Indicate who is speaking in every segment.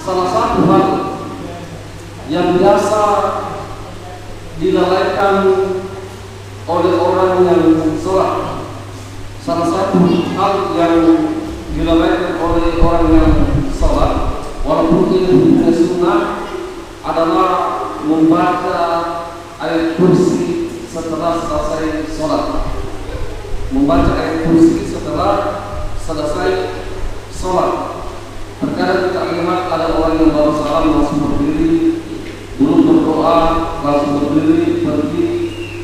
Speaker 1: salah satu hal yang biasa dilalaikan oleh orang yang sholat, salah satu hal yang dilalaikan oleh orang yang sholat, walaupun ini hukumnya sunnah, adalah membaca ayat kursi setelah selesai sholat. Membaca ayat kursi setelah selesai sholat. Terkadang kita lihat ada orang yang baru salam langsung berdiri, belum berdoa langsung berdiri, pergi,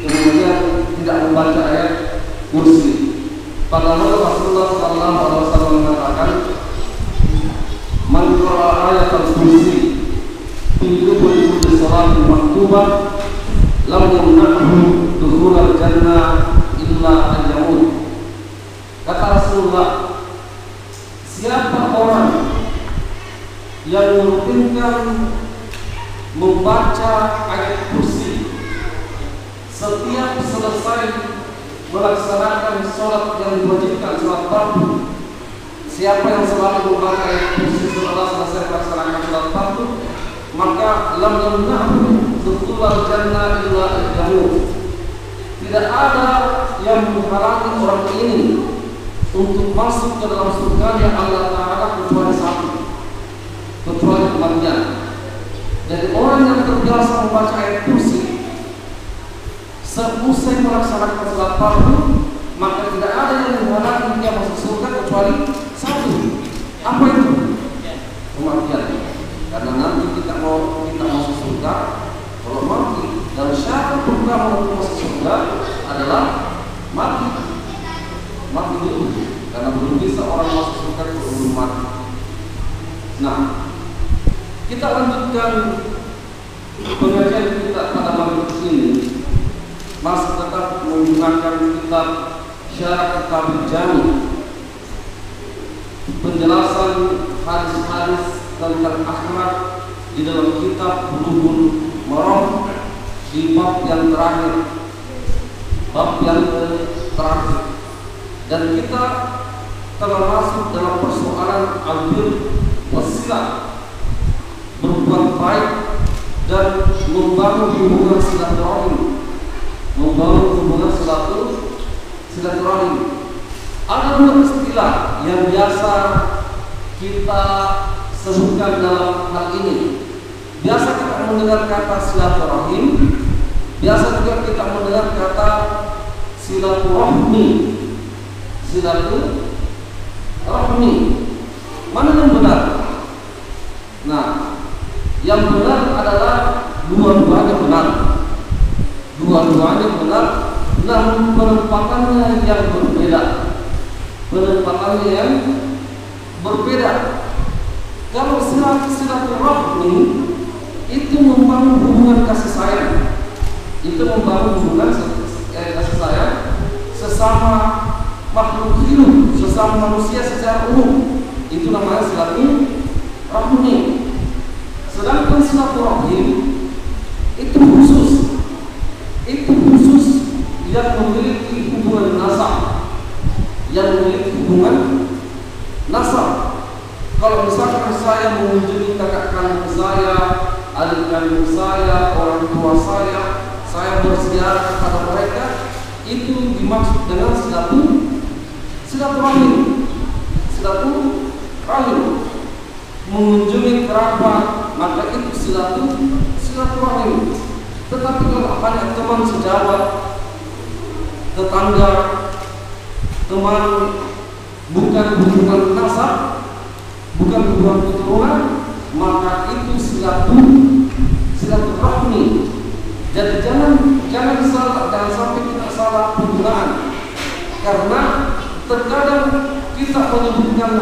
Speaker 1: kemudian tidak membaca ayat kursi. Padahal Rasulullah SAW mengatakan, "Man qara'a ayatal kursi fi kulli salatin maktubah lam yamna'hu dukhulal jannah illa al-yamut." Kata Rasulullah, siapa orang yang merutinkan membaca ayat kursi setiap selesai melaksanakan sholat yang diwajibkan, sholat fardu, siapa yang selalu membaca ayat kursi setelah selesai melaksanakan sholat fardu, maka lam yamna'hu dukhulal jannah illa al-yamut. Tidak ada yang menghalangi orang ini untuk masuk ke dalam surga Allah Ta'ala kecuali satu, kecuali kematian. Jadi orang yang terbiasa membaca ayat kursi seusai melaksanakan sholat fardu, maka tidak ada yang menghalangi dia masuk surga kecuali satu. Apa itu? Kematian. Karena nanti kita masuk surga kalau mati, dan syarat pertama untuk masuk surga adalah mati dulu, karena belum bisa orang masuk surga kalau belum mati. Nah, kita lanjutkan pengajian kita pada malam ini, masih tetap menggunakan kitab Syarah Kitab Jami, penjelasan hadis-hadis tentang akhlak di dalam kitab Bulughul Maram di bab yang terakhir, dan kita telah masuk dalam persoalan al-bir wasilah, berbuat baik dan membangun hubungan silaturahim, silaturahim. Ada dua istilah yang biasa kita sebutkan dalam hal ini. Biasa kita mendengar kata silaturahim, biasa juga kita mendengar kata silaturahmi. Silaturahmi, mana yang benar? Nah, yang benar adalah dua-duanya benar. Dua-duanya benar, namun penempatannya yang berbeda. Kalau silaturahmi itu membangun hubungan kasih sayang, sesama makhluk hidup, sesama manusia secara umum, itu namanya silaturahmi. Sedangkan silaturahim itu khusus yang memiliki hubungan nasab, Kalau misalkan saya mengunjungi kakak kandung saya, adik kandung saya, orang tua saya berziarah kepada mereka, itu dimaksud dengan silaturahim. Mengunjungi kerabat, maka itu silaturahim. Tetapi kalau hanya teman sejawat, tetangga, teman, bukan hubungan nasab, bukan hubungan keturunan, maka itu silaturahmi. Jadi jangan sampai kita salah penggunaan, karena terkadang kita menyebutkan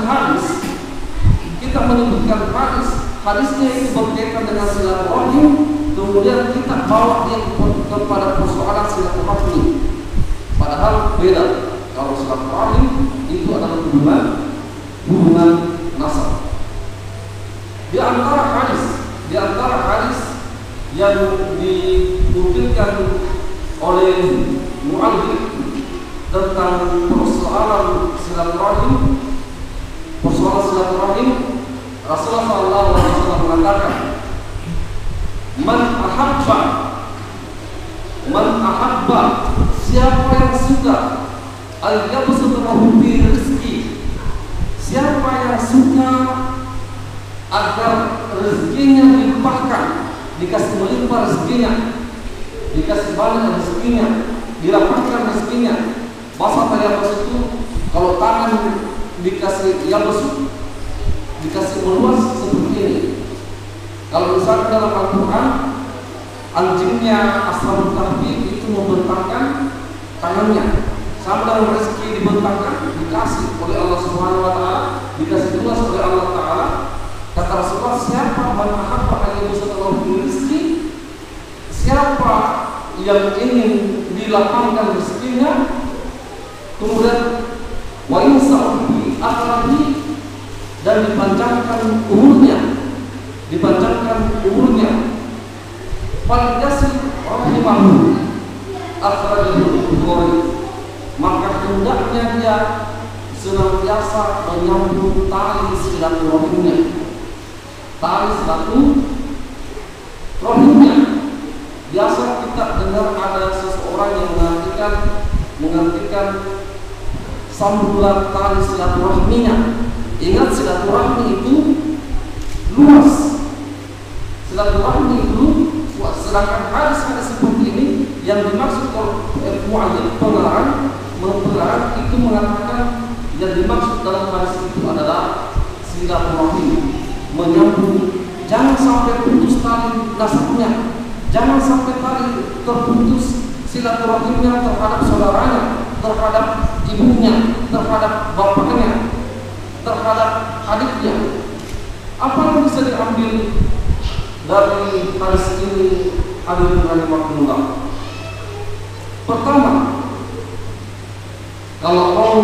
Speaker 1: hadisnya itu berkaitan dengan silaturahim, kemudian kita bawa dia kepada persoalan silaturahmi, padahal beda. Kalau silaturahim itu adalah hubungan nasab. Di antara hadis yang dinukilkan oleh mu'allif tentang persoalan silaturahim, Rasulullah SAW mengatakan, man ahabba, siapa yang suka al-yabsutu lahu fi rizqi, siapa yang suka agar rezekinya dilimpahkan, dikasih melimpah rezekinya, dikasih banyak rezekinya, dirapatkan rezekinya. Bahasa yabsut itu kalau tangan dikasih yabsut, dikasih meluas seperti ini. Kalau misalnya dalam Al-Quran, anjingnya Ashabul Kahfi itu membentangkan tangannya, sama dalam rezeki dibentangkan, dikasih oleh Allah Subhanahu Wa Taala, dikasih luas oleh Allah Taala. Kata Rasulullah, siapa man ahabba an yabsutallahu fi rizqi, siapa yang ingin dilapangkan rezekinya, kemudian wa insa'ubi akhlabi, dan dipanjangkan umurnya, fal yasil rahimahu akhrajahu Bukhari, maka hendaknya dia senantiasa menyambung tali silaturahimnya. Biasa kita dengar ada seseorang yang menghentikan sambulan tali silaturahminya. Ingat, silaturahmi itu luas. Silaturahmi itu luas. Sedangkan hadis-hadis seperti ini yang dimaksud oleh mu'allif pengarang itu mengatakan yang dimaksud dalam hadis itu adalah silaturahmi, menyambung. Jangan sampai putus tali nasabnya, jangan sampai tali terputus silaturahimnya terhadap saudaranya, terhadap ibunya, terhadap bapaknya, terhadap adiknya. Apa yang bisa diambil dari hadis ini? Hadirin rahimakumullah. Pertama, kalau mau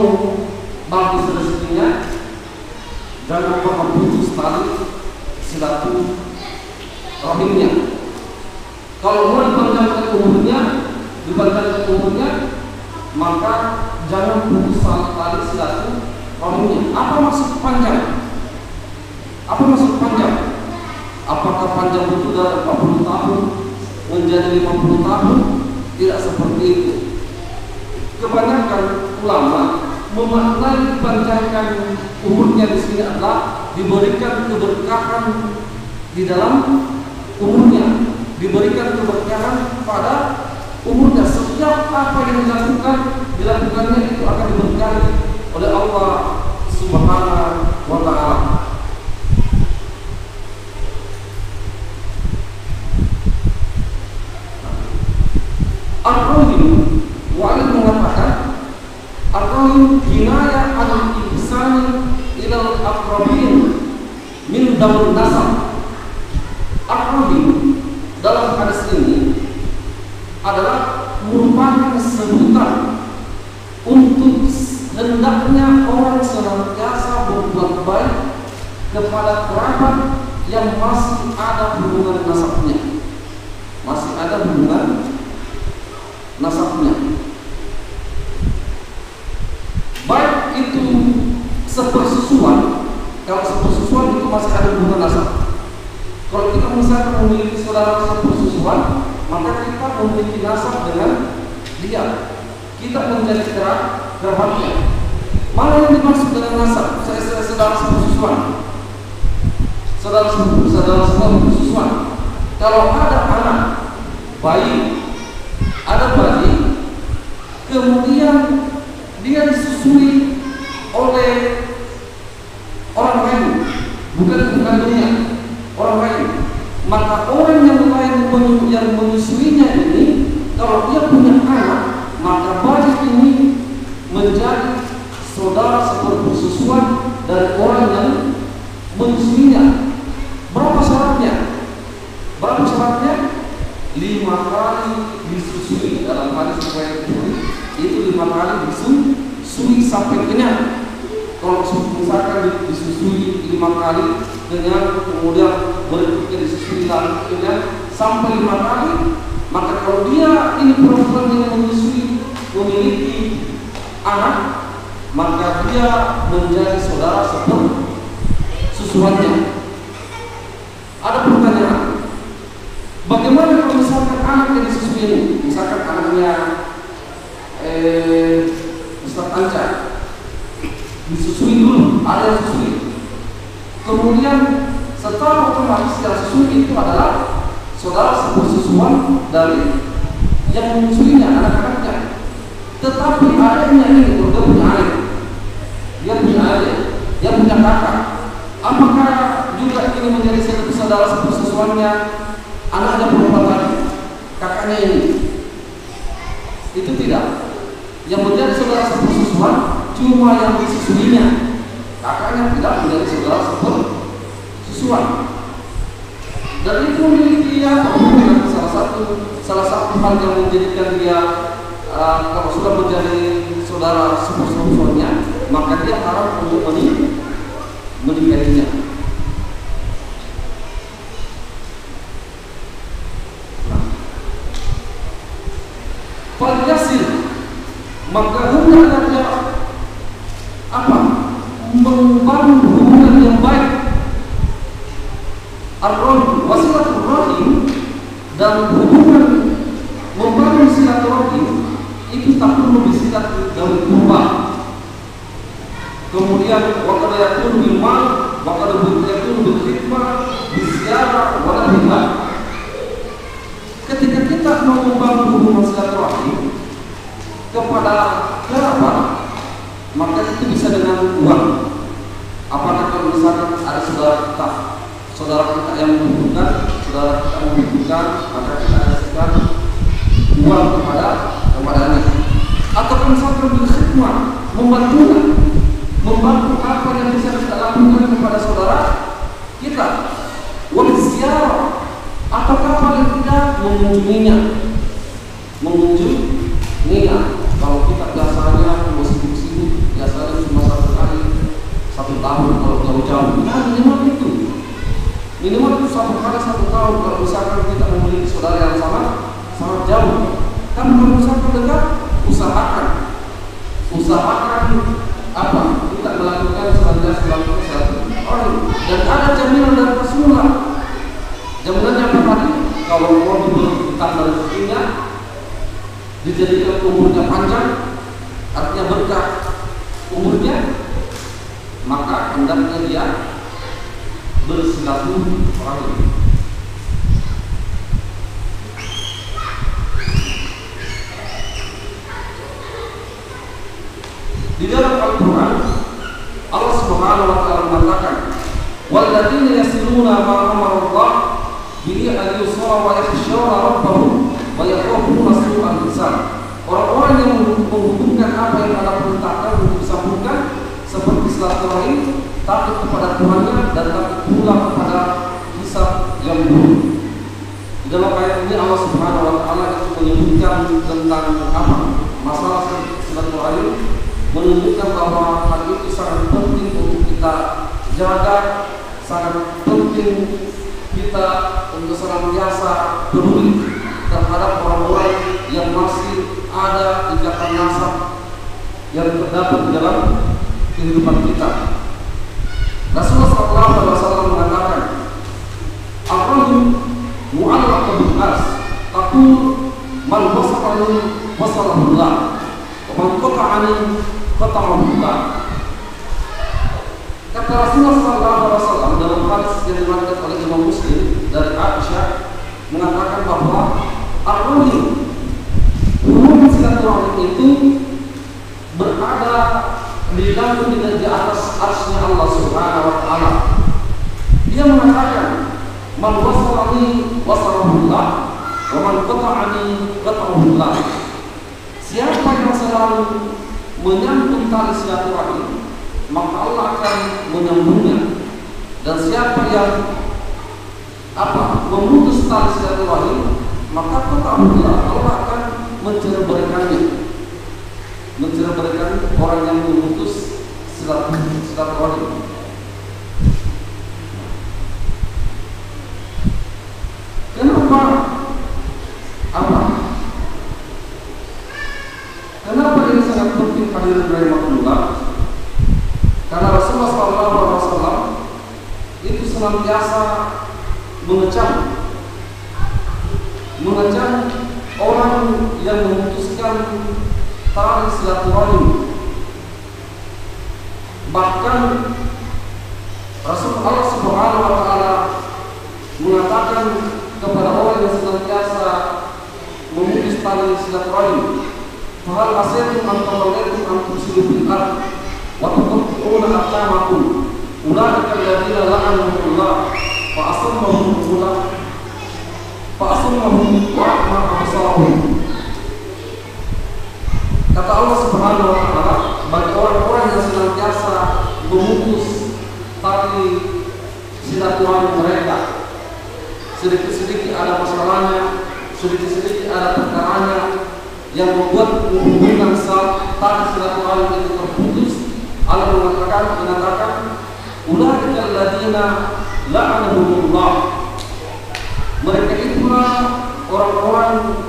Speaker 1: bagus rezekinya, jangan pernah putus tali silaturahimnya. Kalau mau dipanjangkan umurnya, maka jangan putus tali silaturahimnya. Apa maksud panjang? Apakah panjang itu dari 40 tahun menjadi 50 tahun? Tidak seperti itu. Kebanyakan ulama memaknai dipanjangkan umurnya di sini adalah diberikan keberkahan di dalam umurnya, diberikan keberkahan pada umurnya. Setiap apa yang dilakukannya itu akan diberkahi oleh Allah Subhanahu wa Ta'ala. Ar-Rahim Wa'alid mengatakan, Ar-Rahim kinaya al-ihsan ilal aqrabin min daun nasab. Ar-Rahim dalam hadis ini adalah merupakan sebutan untuk hendaknya orang senantiasa berbuat baik kepada kerabat yang masih ada hubungan nasabnya, baik itu sepersusuan. Kalau sepersusuan itu masih ada hubungan nasab. Kalau kita misalkan memiliki saudara sepersusuan, maka kita memiliki nasab dengan dia, kita menjadi kerabatnya. Mana yang dimaksud dengan nasab? Saya saudara sepersusuan, saudara sepersusuan. Kalau ada anak bayi, kemudian dia disusui oleh orang lain, bukan kandungnya, orang lain, maka orang yang lain yang menyusuinya ini, kalau dia punya anak, maka bayi ini menjadi saudara sepersusuan dari orang yang menyusuinya. Berapa syaratnya? 5 kali disusui. Dalam hadis riwayat Bukhari itu 5 kali disusui sampai kenyang. Kalau misalkan disusui 5 kali kenyang, kemudian berikutnya disusui lagi kenyang sampai 5 kali, maka kalau dia ini perempuan yang menyusui memiliki anak, maka dia menjadi saudara sepersusuannya. Ada Bagaimana kalau misalkan anak yang disusui ini, misalkan anaknya Ustaz Anca disusui dulu, ada yang susui, kemudian setelah otomatis yang susui itu adalah saudara sepusuan dari yang menyusuinya, anak-anaknya. Tetapi adanya ini dia punya adik, dia punya adik, dia punya kakak. Apakah juga ini menjadi satu saudara sepusuannya? Anaknya berubah lagi, kakaknya ini? Itu tidak. Yang menjadi saudara sepusuan cuma yang disusuinya. Kakaknya tidak menjadi saudara sepusuan. Dan itu memiliki hubungan salah satu hal yang menjadikan dia kalau sudah menjadi saudara sepusuannya, maka dia haram untuk menikahinya. Falyasir, maka hendaklah dia membangun hubungan yang baik. Ar-rahim, wasilaturrahim, dan hubungan membangun silaturahim itu tak perlu disilat dari kurban. Kemudian waqad yakunu bil mal, waqad yakunu bil khidmah, biziarah wa la. Ketika kita mau membangun hubungan silaturahim kepada kerabat, maka itu bisa dengan uang. Apakah kalau misalkan ada saudara kita yang membutuhkan, maka kita kasihkan uang kepadanya. Atau misalkan bil khidmah, membantu apa yang bisa kita lakukan kepada saudara kita. Wal ziarah, ataukah paling tidak mengunjunginya. Kalau kita biasanya sibuk-sibuk, biasanya cuma satu tahun kalau jauh-jauh. Nah, minimal itu 1 tahun. Kalau misalkan kita memiliki saudara yang sangat jauh, kan kalau misalkan dekat, usahakan kita melakukan satu. Dan ada jaminan dari Rasulullah. Jaminannya apa tadi? Kalau mau diberikan rezekinya, dijadikan umurnya panjang, artinya berkah umurnya, maka hendaknya dia bersilaturahim. Di dalam Al-Quran, Allah Subhanahu wa Ta'ala mengatakan, "Walladzina yasiluna ma amara Allah bihi an yusalla wa yakhshawna rabbahum wa yakhafuna su'al hisab." Orang-orang yang menghubungkan apa yang Allah perintahkan untuk disambungkan seperti silaturahim, takut kepada Tuhannya dan takut pula kepada hisab yang buruk. Di dalam ayat ini Allah Subhanahu wa Ta'ala itu menyebutkan tentang masalah silaturahim, menunjukkan bahwa hal itu sangat penting untuk kita jaga, sangat penting kita untuk senantiasa peduli terhadap orang-orang yang masih ada ikatan nasab yang terdapat di dalam kehidupan kita. Rasulullah SAW mengatakan, "Ar-rajul mu'allaqun bil ars, taqul man wasaqani wasalahullah, wa man qata'ani qata'ahullah." Kata Rasulullah SAW dalam hadis yang diriwayatkan oleh Imam Muslim dari Aisyah, mengatakan bahwa ar-rajul, hubungan silaturahim itu berada digantung di atas arsy-Nya Allah Subhanahu wa Ta'ala. Dia mengatakan, "Man wasalani wasalahullah, wa man qata'ani qata'ahullah." Siapa yang selalu menyambung tali silaturahim, maka Allah akan menyambungnya. Dan siapa yang memutus tali silaturahim, maka qata'ahullah, Allah akan menceraikannya. Menceraikan orang yang memutus silaturahim. Kenapa? Kenapa ini sangat penting hadirin rahimahullah? Karena Rasulullah SAW itu senantiasa mengecam mengecam orang yang memutuskan tali silaturahim. Bahkan Rasul Allah Subhanahu wa taala mengatakan kepada orang yang senantiasa memutus tali silaturahim, "Fahal asaitum an tawallaitum an tusilu bil ard wa tuqti'una arhamakum ulaika alladziina la'anahumullah fa asammahum wa a'ma absarahum." Kata Allah Subhanahu wa taala, bagi orang-orang yang senantiasa memutus tali silaturahim mereka, sedikit-sedikit ada masalahnya, sedikit-sedikit ada perkaranya yang membuat hubungan tali silaturahim itu terputus. Allah mengatakan, "Ulaika alladziina la'anahumullah." Mereka itulah orang-orang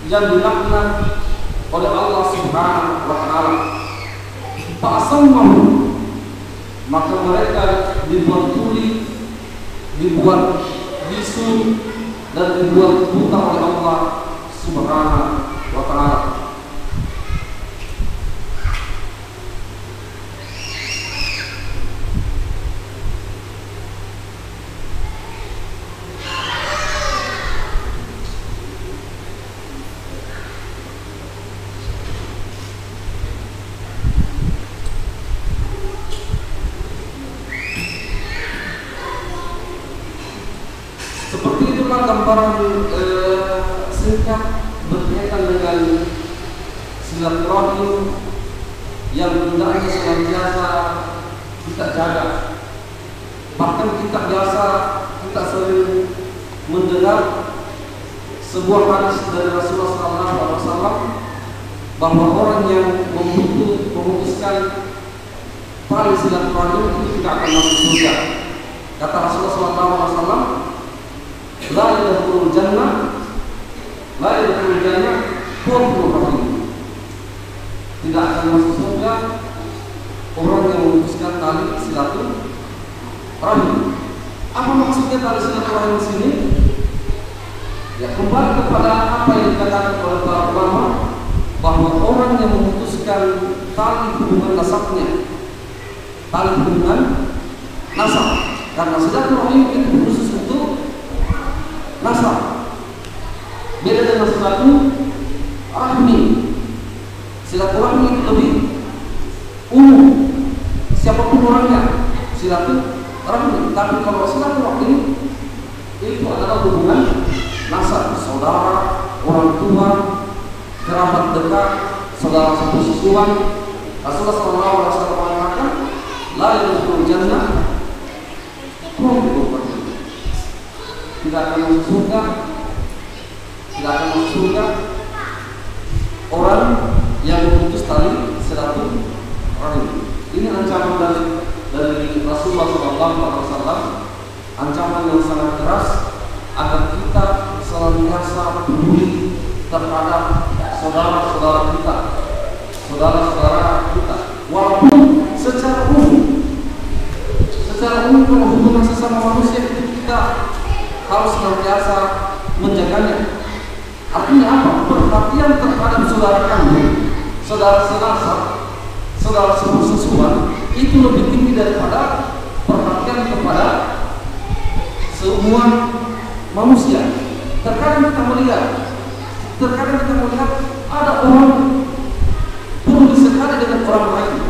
Speaker 1: yang dilaknat oleh Allah Subhanahu wa taala. Fa'asammahum, maka mereka dibuat tuli, dibuat bisu, dan dibuat buta oleh Allah Subhanahu wa taala. Gambaran singkat berkaitan dengan silaturahim yang hendaknya senantiasa kita jaga. Bahkan kita sering mendengar sebuah hadis dari Rasulullah SAW bahwa orang yang memutuskan tali silaturahim itu tidak akan masuk surga. Kata Rasulullah SAW, La yadkhulul jannah qat'ul rahim. Tidak akan masuk surga orang yang memutuskan tali silaturahim. Apa maksudnya tali silaturahim di sini? Ya, kembali kepada apa yang dikatakan oleh para ulama, bahwa orang yang memutuskan tali hubungan nasabnya, tali hubungan nasab, karena silaturahim itu khusus untuk nasab, beda dengan silaturahmi. Silaturahmi itu lebih umum, siapapun orangnya silaturahmi. Tapi kalau silaturahmi itu adalah hubungan nasab, saudara, orang tua, kerabat dekat, saudara satu susuan. Rasulullah SAW mengatakan, La yadkhulul jannah qat'ul rahim. Tidak akan masuk surga orang yang memutus tali silaturahim. Ini ancaman dari Rasulullah SAW, ancaman yang sangat keras agar kita senantiasa peduli terhadap saudara-saudara kita, walaupun secara umum kalau hubungan sesama manusia itu kita harus senantiasa menjaganya. Artinya apa? Perhatian terhadap saudara kandung, saudara senasab, saudara sesusuan itu lebih tinggi daripada perhatian kepada semua manusia. Terkadang kita melihat ada orang peduli sekali dengan orang lain,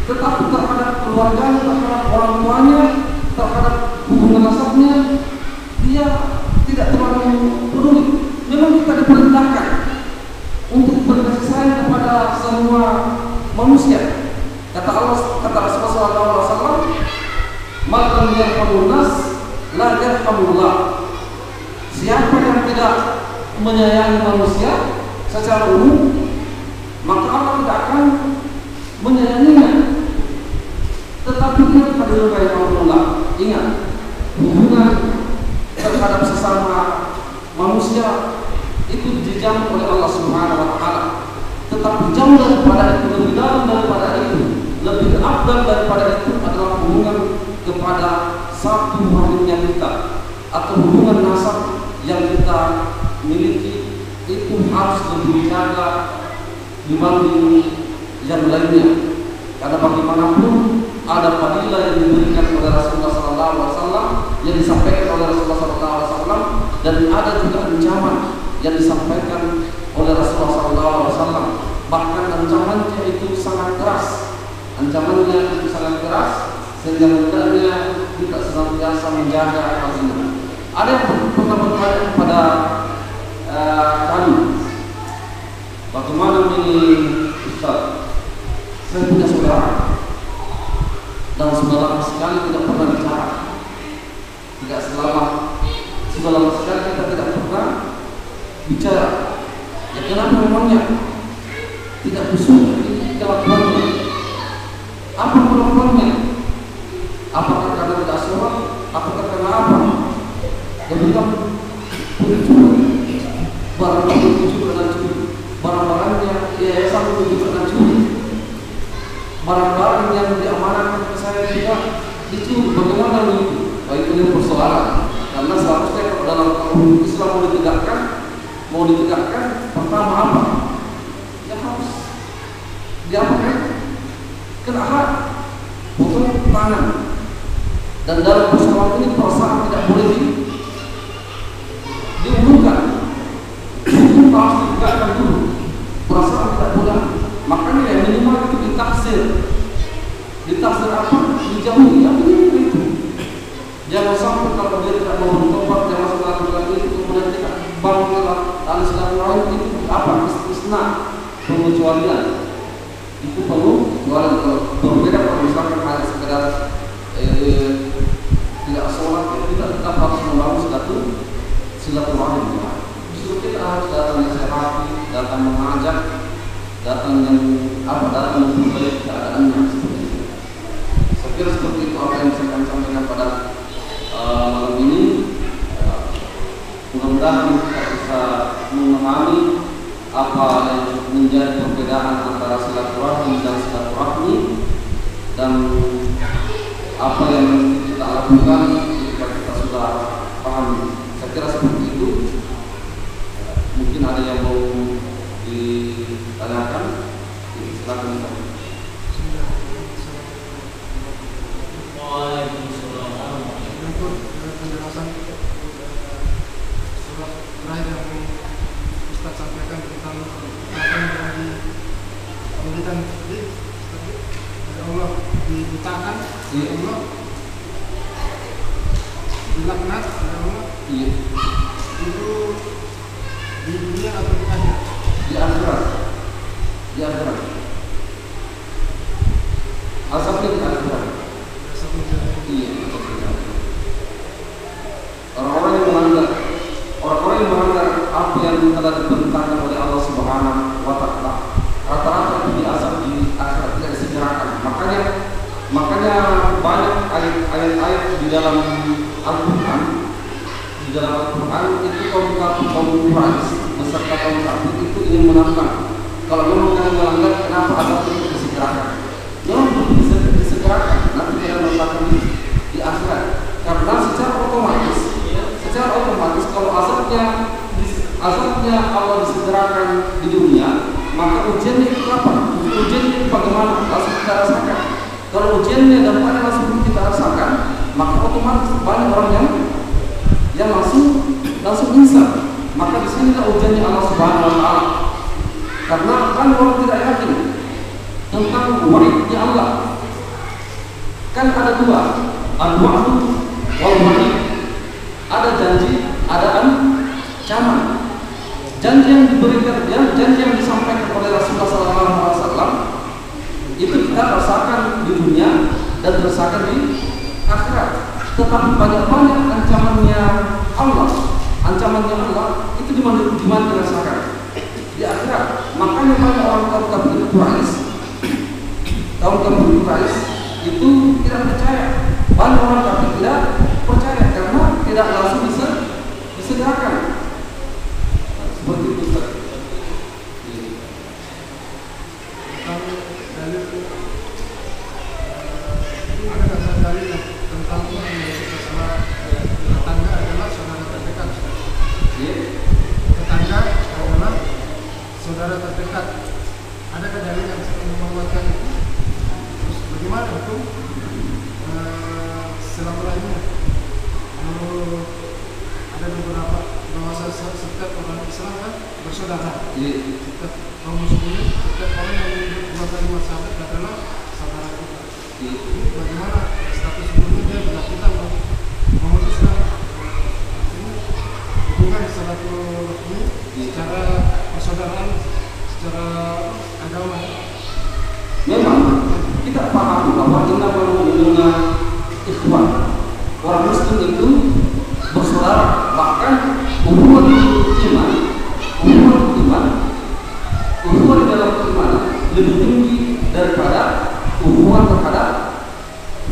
Speaker 1: tetapi terhadap keluarganya, terhadap orang tuanya, terhadap hubungan nasabnya, dia tidak terlalu peduli. Memang kita diperintahkan untuk berkasih sayang kepada semua manusia. Kata Rasulullah SAW, "Man yarhamul nas la yarhamullah." Siapa yang tidak menyayangi manusia secara umum, maka Allah tidak akan menyayanginya. Tetapi ingat hadirin rahimakumullah, ingat hubungan terhadap sesama manusia itu dijamin oleh Allah Subhanahu wa taala. Tetapi jauh daripada itu, lebih dalam daripada itu, lebih afdal daripada itu adalah hubungan kepada satu rahimnya kita, atau hubungan nasab yang kita miliki itu harus lebih dijaga dibanding yang lainnya, karena bagaimanapun ada fadilah yang diberikan oleh Rasulullah SAW yang disampaikan oleh Rasulullah SAW, dan ada juga ancaman yang disampaikan oleh Rasulullah SAW. Bahkan ancamannya itu sangat keras, sehingga hendaknya kita senantiasa menjaga hal ini. Ada yang pernah bertanya kepada kami, bagaimana ini Ustaz? Saya punya saudara, dan saudara sekali tidak pernah bicara, sudah lama sekali kita tidak pernah bicara. Ya kenapa memangnya tidak bersyukur di kelakuannya? Apa kelakuannya? Apakah karena tidak sholat? Apakah karena apa? Dia bilang barang-barang tujuh dengan curi, barang-barangnya yayasan tujuh dengan curi, barang-barang yang diamanahkan ke saya juga dicuri. Bagaimana itu? Itu persoalan. Karena seharusnya kalau dalam Islam mau ditegakkan, pertama apa? Ya harus diapakan? Kena hak, potong tangan. Dan dalam persoalan ini perasaan tidak boleh diumumkan. Hukum harus ditegakkan dulu. Perasaan tidak boleh. Makanya yang minimal itu ditafsir. Ditafsir apa? Dijauhi. Yang minimal itu. Jangan sampai kalau dia tidak mau bertobat, jangan sampai lakukan itu, kemudian tidak bangunlah alisan lain, itu apa? Istisna, pengecualian. Itu perlu kecualian. Berbeda kalau misalkan hanya sekedar tidak sholat, ya kita harus membangun silaturahim. Justru kita harus datang nasihati, datang mengajak, datang memperbaiki keadaannya seperti itu. Saya kira seperti itu apa yang saya akan sampaikan pada malam ini. Mudah-mudahan kita bisa memahami apa yang menjadi perbedaan antara silaturahim dan silaturahmi, dan apa yang kita lakukan jika kita sudah paham. Saya kira seperti itu. Mungkin ada yang mau ditanyakan, silakan.
Speaker 2: Waalaikumsalam. Untuk penjelasan surat terakhir yang Ustaz sampaikan tentang apa yang tadi memberikan dari Allah dibutakan oleh Allah, dilaknat oleh Allah.
Speaker 1: Iya.
Speaker 2: Itu di dunia atau di akhirat?
Speaker 1: Di akhirat. Di akhirat. Asapnya di akhirat. Iya. Orang-orang yang melanggar apa yang telah diperintahkan oleh Allah Subhanahu wa Ta'ala, rata-rata itu diasap di akhirat, tidak disegerakan. Makanya banyak ayat-ayat di dalam Al-Quran, itu kaum Quraisy beserta kaum kafir itu ingin menantang. Kalau memang kalian melanggar, kenapa azab itu disegerakan? Memang bisa disegerakan, nanti kalian merasakan di akhirat. Karena secara otomatis kalau azabnya Allah disegerakan di dunia, maka ujiannya itu apa? Ujiannya itu bagaimana? Langsung kita rasakan. Kalau ujiannya dampaknya langsung kita rasakan, maka otomatis banyak orang yang langsung insaf. Maka di sinilah ujiannya Allah Subhanahu wa Ta'ala. Karena kan orang tidak yakin tentang wa'idnya Allah. Kan ada dua, al-wa'du wal wa'id. Ada janji, ada ancaman. Janji yang diberikan, janji yang disampaikan oleh Rasulullah SAW itu kita rasakan di dunia dan rasakan di akhirat. Tetapi banyak ancamannya Allah. Ancamannya Allah itu di mana dirasakan? Di akhirat. Makanya banyak orang kaum kafir Quraisy itu tidak percaya. Banyak orang kafir tidak percaya karena tidak langsung bisa disegerakan. Seperti itu.
Speaker 2: Ada dalil tentang tetangga adalah saudara terdekat. ada beberapa bahasa setiap orang Islam kan bersaudara. Setiap kaum muslimin, setiap orang yang menyebut dua kalimat syahadat adalah saudara kita. Bagaimana status hukumnya dia bila kita memutuskan hubungan silaturahmi secara persaudaraan, secara agama?
Speaker 1: Memang kita paham bahwa innamal ikhwan, orang muslim itu bersaudara, bahkan hubungan iman hubungan dalam iman lebih tinggi daripada hubungan terhadap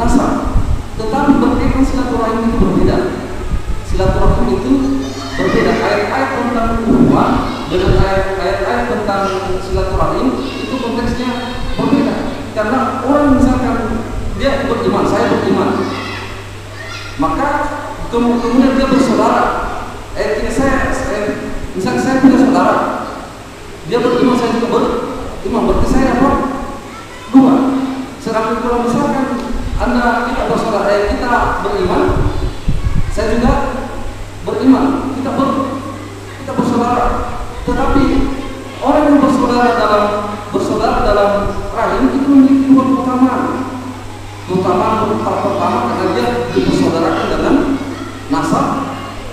Speaker 1: nasab. Tetapi berkaitan silaturahim itu berbeda. Silaturahim itu berbeda. Ayat-ayat tentang hubungan dengan ayat-ayat tentang silaturahim itu konteksnya berbeda. Karena orang misalkan dia beriman, saya beriman, maka kemudian dia bersaudara. Misalnya saya punya saudara, dia beriman, saya juga beriman, berarti saya apa? Dua. Sedangkan kalau misalkan kita bersaudara, kita beriman, saya juga beriman, kita bersaudara. Tetapi orang yang bersaudara dalam rahim itu memiliki dua keutamaan. Keutamaan pertama karena dia dipersaudarakan dengan nasab.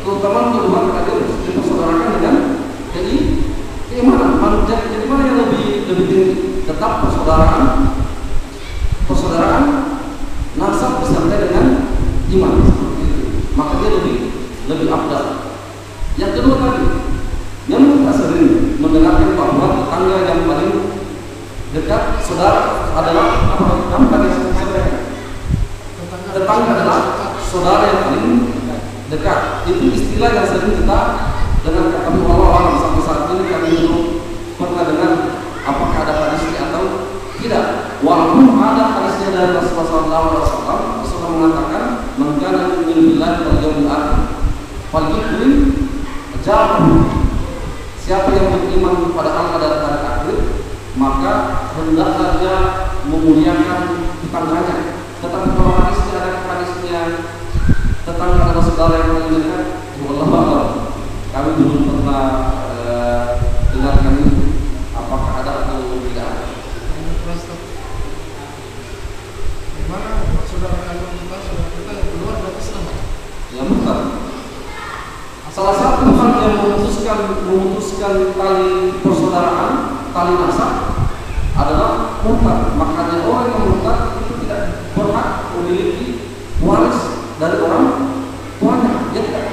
Speaker 1: Keutamaan kedua karena dia dipersaudarakan dengan keimanan. Jadi mana yang lebih tinggi? Tetap persaudaraan nasab disertai dengan iman, seperti itu. Maka dia lebih afdal. Yang kedua tadi, yang kita sering mendengarkan bahwa tetangga yang paling dekat saudara adalah apa? Kamu tadi sampaikan. Tetangga adalah saudara yang paling dekat. Itu istilah yang sering kita dengarkan. Kami Allah sampai saat ini kami belum pernah dengar apakah ada hadisnya atau tidak. Walaupun ada hadisnya dari Rasulullah SAW sudah mengatakan mengkana min billahi wal yawmil akhir falyukrim jarahu. Siapa yang beriman pada Allah dan hari akhir, maka hendaklah dia memuliakan tetangganya. Tetapi kalau hadisnya tetangga adalah saudara yang paling dekat, wallahu a'lam. Kami belum pernah dengarkan itu. Apakah ada atau tidak?
Speaker 2: Bagaimana saudara kandung kita, saudara kita yang keluar dari Islam?
Speaker 1: Ya betul. Salah satu hal yang memutuskan tali persaudaraan, tali nasab adalah murtad. Makanya orang yang murtad itu tidak berhak memiliki waris dari orang tuanya. Dia tidak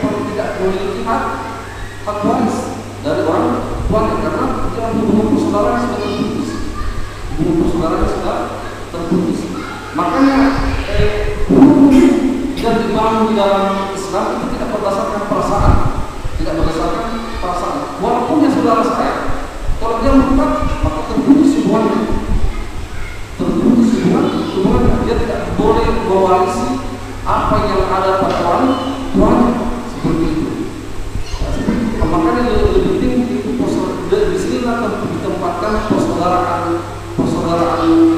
Speaker 1: memiliki hak waris dari orang tuanya karena dia hubungan persaudaraan sudah terputus. Hubungan persaudaraan sudah terputus. Makanya hukum yang dibangun di dalam Islam itu tidak berdasarkan perasaan. Walaupun dia saudara saya, kalau dia murtad maka terputus hubungannya. Dia tidak boleh mewarisi apa yang ada pada orang tuanya, seperti itu. Makanya lebih tinggi itu di sini ditempatkan persaudaraan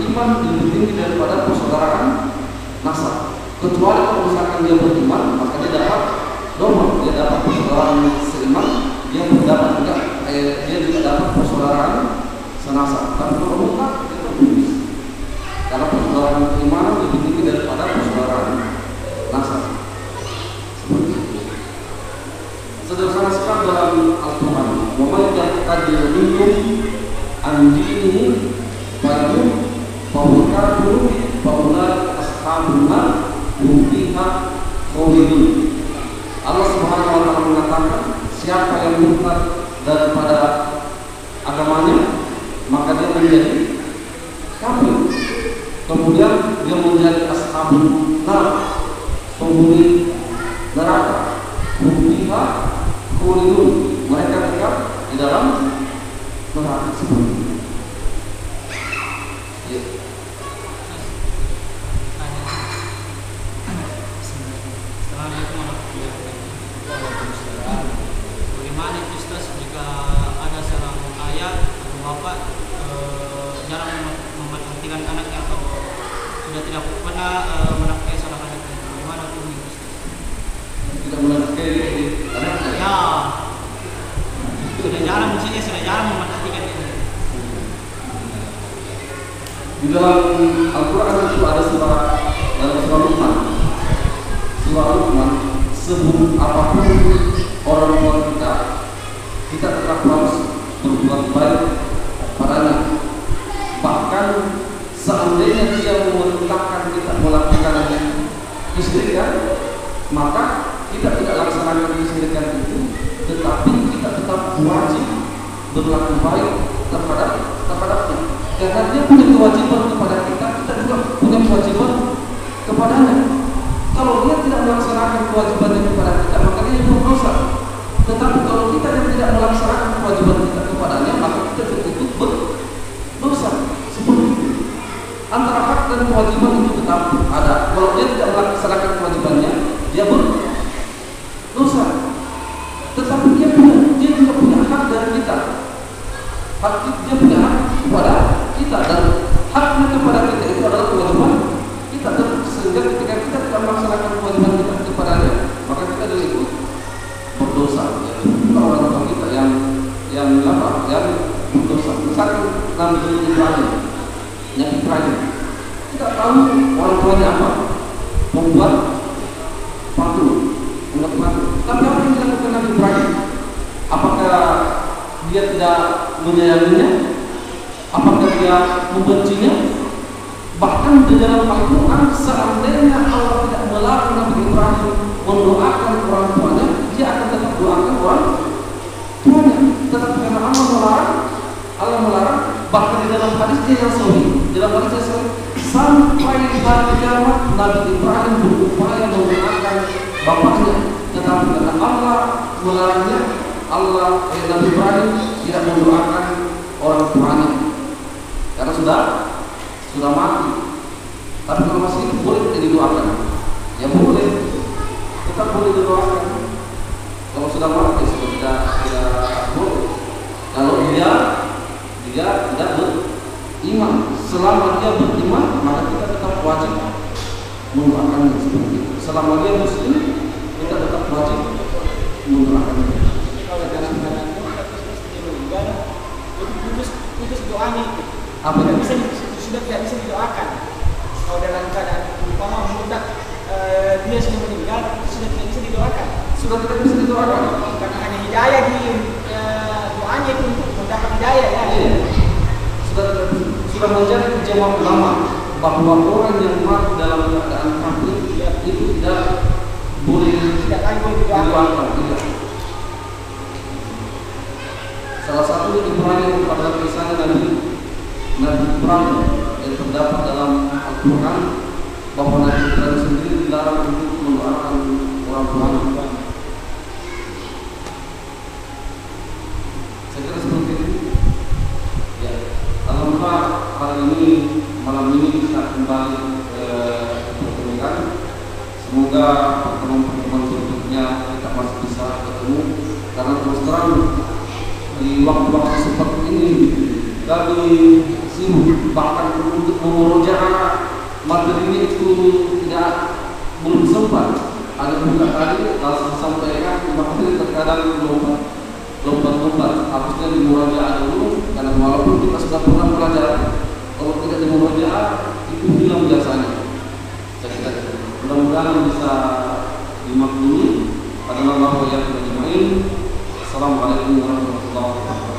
Speaker 1: iman lebih tinggi daripada persaudaraan nasab. Kecuali kalau misalkan dia beriman, maka dia dapat domba, dia dapat persaudaraan seiman, dia mendapat juga dia juga dapat persaudaraan senasab. Tapi kalau murtad dia terputus. Karena persaudaraan keimanan lebih tinggi daripada persaudaraan nasab. Seperti itu. Sederhana sekali dalam Al-Quran. Wa man yartadid minkum an dinihi fayamut faulaika ashabun nar hum fiha khalidun. Allah Subhanahu wa taala mengatakan, siapa yang murtad daripada agamanya, maka dia menjadi kafir. Kemudian dia menjadi ashabun nar, penghuni neraka. Hum fiha khalidun. Mereka kekal di dalam neraka seperti itu.
Speaker 3: Bagaimana itu Ustaz jika ada seorang ayah atau bapak jarang memperhatikan anaknya atau sudah tidak pernah menafkahi seorang anaknya? Bagaimana itu Ustaz?
Speaker 1: Tidak menafkahi anak dalam Al-Quran itu ada dalam surah Luqman. Surah Luqman, seburuk apapun orang tua kita tetap harus berbuat baik padanya. Bahkan seandainya dia memerintahkan kita melakukan kesyirikan, maka kita tidak laksanakan kesyirikan itu, tetapi kita tetap wajib berlaku baik terhadapnya. Karena dia punya kewajiban kepada kita, kita juga punya kewajiban kepadanya. Kalau dia tidak melaksanakan kewajibannya kepada kita, maka dia berdosa. Tetapi kalau kita yang tidak melaksanakan kewajiban kita kepadanya, maka kita itu berdosa. Seperti itu. Antara hak dan kewajiban itu tetap ada. Kalau dia tidak melaksanakan kewajibannya, dia berdosa. Tetapi dia juga punya hak dari kita. Dia punya hak kepada kita, dan haknya kepada kita itu adalah kewajiban kita. Dan sehingga ketika kita tidak melaksanakan kewajiban kita kepadanya, maka kita juga ikut berdosa. Orang tua kita yang berdosa. Misalkan Nabi Ibrahim, kita tahu orang tuanya apa, membuat patung. Tapi apa yang dilakukan Nabi Ibrahim? Apakah dia tidak menyayanginya? Apakah dia membencinya? Bahkan di dalam Al-Quran, seandainya Allah tidak melarang Nabi Ibrahim mendoakan orang tuanya, dia akan tetap doakan orang tuanya. Tetapi karena Allah melarang, bahkan di dalam hadisnya yang sahih, sampai hari kiamat Nabi Ibrahim berupaya mendoakan bapaknya, tetapi karena Allah melarangnya, Nabi Ibrahim tidak mendoakan orang tuanya karena sudah mati. Tapi kalau masih hidup boleh tidak didoakan? Ya boleh, tetap boleh didoakan. Kalau sudah mati sudah tidak boleh. Kalau dia tidak beriman, selama dia beriman maka kita tetap wajib mendoakannya seperti itu. Selama dia muslim, kita tetap wajib mendoakannya.
Speaker 4: Putus doanya itu.
Speaker 1: Apa yang
Speaker 4: sudah tidak bisa didoakan. Kalau dalam keadaan umpama mudah dia sudah meninggal, sudah tidak bisa didoakan.
Speaker 1: Sudah tidak bisa didoakan.
Speaker 4: Karena hanya hidayah di doanya itu untuk mendapat hidayah ya.
Speaker 1: Iya. Sudah menjadi ijma ulama bahwa orang yang mati dalam keadaan kafir itu tidak lagi boleh didoakan. Tidak. Salah satu Ibrahim pada kisah Nabi Ibrahim yang terdapat dalam Al-Quran, bahwa Nabi Ibrahim sendiri dilarang untuk mendoakan orang tuanya. Saya kira seperti itu. Ya, alhamdulillah malam ini kita kembali bertemu. Semoga pertemuan berikutnya kita masih bisa ketemu, karena terus terang di waktu-waktu seperti ini kami sibuk, bahkan untuk memurojaah materinya itu belum sempat. Ada buka tadi langsung sampaikan materi terkadang lompat-lompat, harusnya dimurojaah dulu, karena walaupun kita sudah pernah belajar, kalau tidak dimurojaah itu hilang biasanya. Saya kira mudah-mudahan bisa dimaklumi. Adalah Allah yang berjemaah. Assalamualaikum warahmatullahi wabarakatuh.